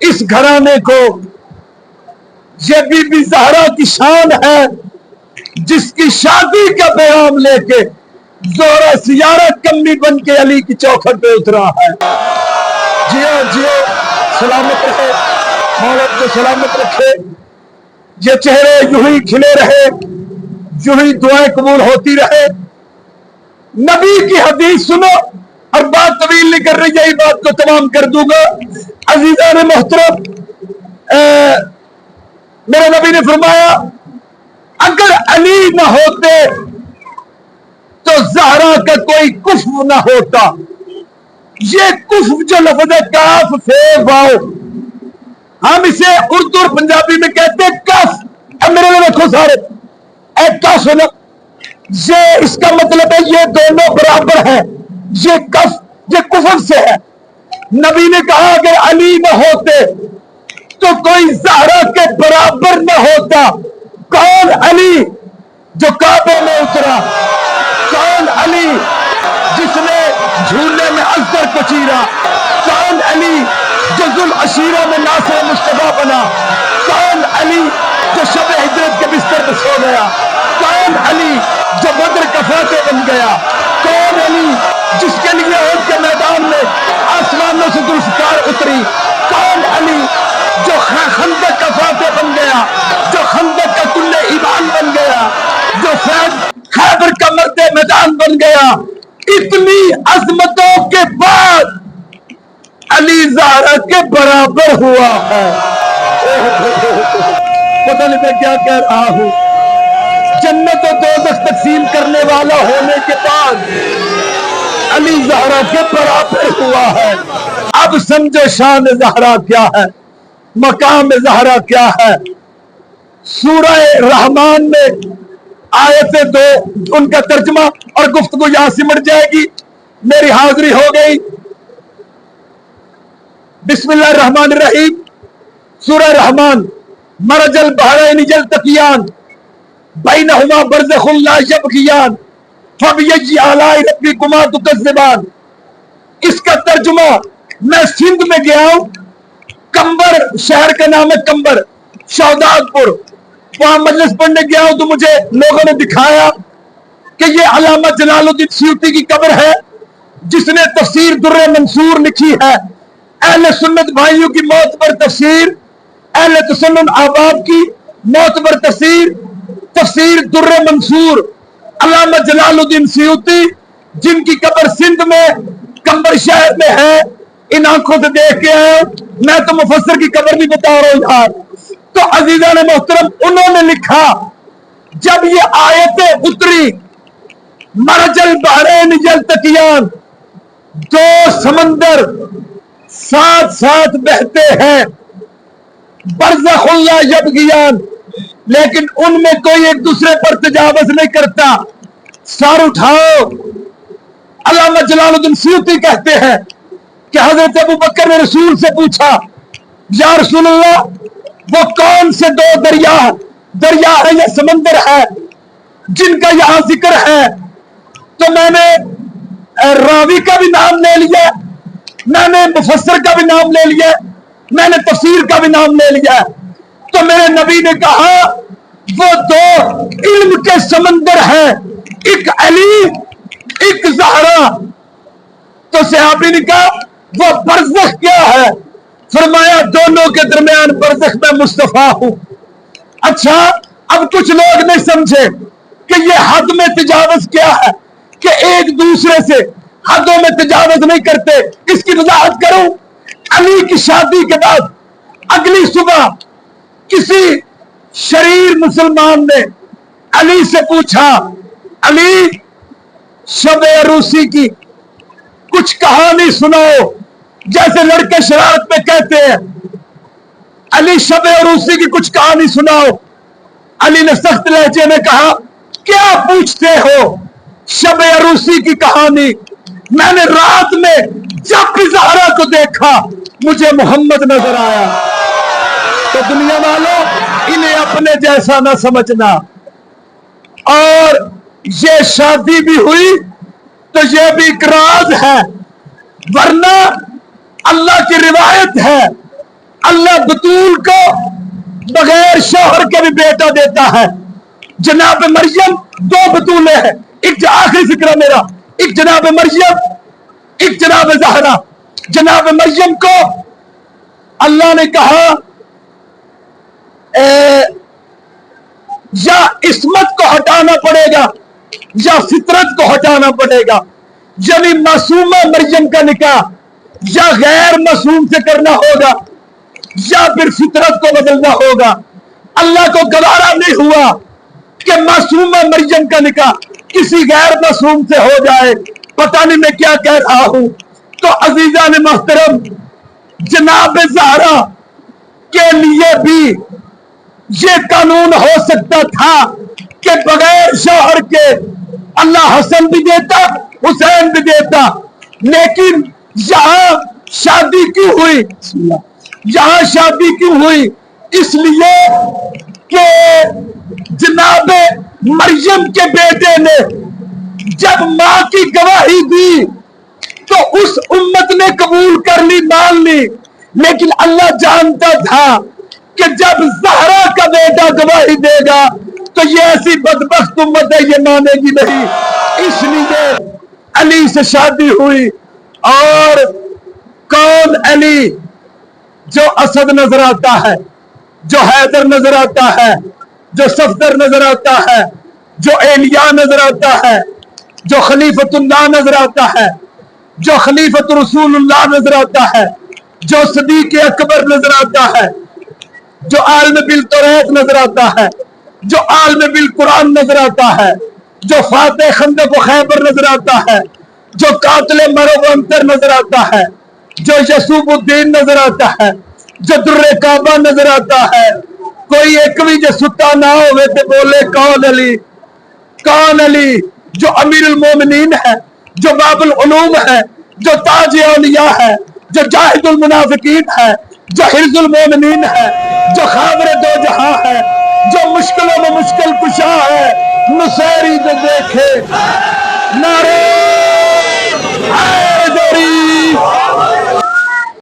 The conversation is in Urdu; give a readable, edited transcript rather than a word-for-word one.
اس گھرانے کو یہ بی بی زہرا کی شان ہے جس کی شادی کا پیغام لے کے زہرا سیارہ کمی بن کے علی کی چوکھٹ پہ اترا ہے. جیو سلامت رہے، مولد کو سلامت رکھے، یہ چہرے یوں ہی کھلے رہے، یوں ہی دعائیں قبول ہوتی رہے. نبی کی حدیث سنو، اور بات طویل نہیں کر رہی، یہی بات کو تمام کر دوں گا. عزیزان محترم، میرے نبی نے فرمایا اگر علی نہ ہوتے تو زہرا کا کوئی کفو نہ ہوتا. یہ کفو جو لفظ ہے کاف فے واو، ہم اسے اردو اور پنجابی میں کہتے ہیں کف. اب میرے لیے رکھو سارے، اے کف سنو، یہ اس کا مطلب ہے یہ دونوں برابر ہیں. یہ کف یہ کفر سے ہے. نبی نے کہا اگر علی نہ ہوتے تو کوئی زہرا کے برابر نہ ہوتا. کون علی جو کعبے میں اترا؟ کون علی جس نے جھولے میں ازدر کو چیرا؟ کون علی جو ذوالعشیرہ میں ناصر مصطفیٰ بنا؟ کون علی جو شب ہجرت کے بستر پر سو گیا؟ کون علی جو بدر کا فاتح بن گیا؟ کون علی جس کے لیے احد کے میدان میں آسمانوں سے ذوالفقار اتری؟ کون علی جو خندق کا فاتح بن گیا، جو خندق کا کل ایمان بن گیا، جو خیبر کا مرد میدان بن گیا؟ اتنی عظمتوں کے بعد علی زہرا کے برابر ہوا ہے. پتہ نہیں میں کیا کہہ رہا ہوں. جنت و دوزخ تقسیم کرنے والا ہونے کے بعد علی زہرا کے برابر ہوا ہے. اب سمجھو شان زہرا کیا ہے، مقام زہرا کیا ہے. سورہ رحمان میں آیت 2 ان کا ترجمہ اور گفتگو یہاں سمٹ جائے گی. میری حاضری ہو گئی. بسم اللہ الرحمن الرحیم. سورہ رحمان. مرج البحرین یلتقیان بینہما برزخ لا یبغیان فبأی آلاء ربکما تکذبان. اس کا ترجمہ، میں سندھ میں گیا ہوں، کمبر شہر کا نام ہے کمبر، شہداد پور. وہاں مجلس پڑھنے گیا ہوں تو مجھے لوگوں نے دکھایا کہ یہ علامہ جلال الدین سیوطی کی قبر ہے جس نے تفسیر در منصور لکھی ہے. اہل سنت بھائیوں کی معتبر تفسیر، اہل تسنن احباب کی معتبر تفسیر، تفسیر در منصور، علامہ جلال الدین سیوطی جن کی قبر سندھ میں کمبر شہر میں ہے. ان آنکھوں سے دیکھ کے آئے، میں تو مفسر کی قبر نہیں بتا رہا ہوں یار. تو عزیزان محترم، انہوں نے لکھا جب یہ آیتیں اتری مرج البحرین یلتقیان، دو سمندر ساتھ ساتھ بہتے ہیں، برزخ لا یبغیان، لیکن ان میں کوئی ایک دوسرے پر تجاوز نہیں کرتا. سر اٹھاؤ. علامہ جلال الدین سیوطی کہتے ہیں کہ حضرت ابو بکر نے رسول سے پوچھا یا رسول اللہ وہ کون سے دو دریا ہے یا سمندر ہے جن کا یہاں ذکر ہے؟ تو میں نے راوی کا بھی نام لے لیا، میں نے مفسر کا بھی نام لے لیا، میں نے تفسیر کا بھی نام لے لیا. تو میرے نبی نے کہا وہ دو علم کے سمندر ہیں، ایک علی ایک زہرا. تو صحابی نے کہا وہ برزخ کیا ہے؟ فرمایا دونوں کے درمیان برزخ میں مصطفیٰ ہوں. اچھا، اب کچھ لوگ نہیں سمجھے کہ یہ حد میں تجاوز کیا ہے، کہ ایک دوسرے سے حدوں میں تجاوز نہیں کرتے. اس کی وضاحت کروں. علی کی شادی کے بعد اگلی صبح کسی شریر مسلمان نے علی سے پوچھا علی شب عروسی کی کچھ کہانی سناؤ. جیسے لڑکے شرارت میں کہتے ہیں علی شب عروسی کی کچھ کہانی سناؤ. علی نے سخت لہجے میں کہا کیا پوچھتے ہو شب عروسی کی کہانی؟ میں نے رات میں جب بھی زہرا کو دیکھا مجھے محمد نظر آیا. تو دنیا والوں انہیں اپنے جیسا نہ سمجھنا. اور یہ شادی بھی ہوئی تو یہ بھی ایک راز ہے، ورنہ اللہ کی روایت ہے اللہ بطول کو بغیر شوہر کے بھی بیٹا دیتا ہے. جناب مریم دو بطولیں ہیں. ایک آخری فکرہ میرا, ایک جناب مریم, ایک جناب زہرا. جناب مریم کو اللہ نے کہا یا عصمت کو ہٹانا پڑے گا یا فطرت کو ہٹانا پڑے گا. یعنی معصومہ مریم کا نکاح یا غیر معصوم سے کرنا ہوگا یا پھر فطرت کو بدلنا ہوگا. اللہ کو گوارا نہیں ہوا کہ معصومہ مریم کا نکاح کسی غیر معصوم سے ہو جائے. پتہ نہیں میں کیا کہہ رہا ہوں. تو عزیزان محترم, جناب زہرا کے لیے بھی یہ قانون ہو سکتا تھا کہ بغیر شوہر کے اللہ حسن بھی دیتا, حسین بھی دیتا, لیکن یہاں شادی کیوں ہوئی؟ یہاں شادی کیوں ہوئی؟ اس لیے کہ جناب مریم کے بیٹے نے جب ماں کی گواہی دی تو اس امت نے قبول کر لی, مان لی. لیکن اللہ جانتا تھا کہ جب زہرا کا بیٹا گواہی دے گا تو یہ ایسی بدبخت امت ہے, یہ مانے گی نہیں. اس لیے علی سے شادی ہوئی. اور کون علی؟ جو اسد نظر آتا ہے, جو حیدر نظر آتا ہے, جو صفدر نظر آتا ہے, جو ایلیاء نظر آتا ہے, جو خلیفۃ اللہ نظر آتا ہے, جو خلیفۃ رسول اللہ نظر آتا ہے, جو صدیق اکبر نظر آتا ہے, جو عالم بالتوریت نظر آتا ہے, جو عالم بالقرآن نظر آتا ہے, جو فاتح خندق و خیبر نظر آتا ہے, جو قاتل مرو و انتر نظر آتا ہے, جو یسوب الدین نظر آتا ہے, جو در کعبہ نظر آتا ہے. کوئی ایک بھی جو ستا نہ ہوئے تو بولے کون علی, کون علی؟ جو امیر المومنین ہے, جو باب العلوم ہے, جو تاج اولیاء ہے, جو جاہد المنافقین ہے, جو حرز المومنین ہے, جو خابر دو جہاں ہے, جو مشکلوں میں مشکل کشا ہے. نصیری جو دیکھے نعرے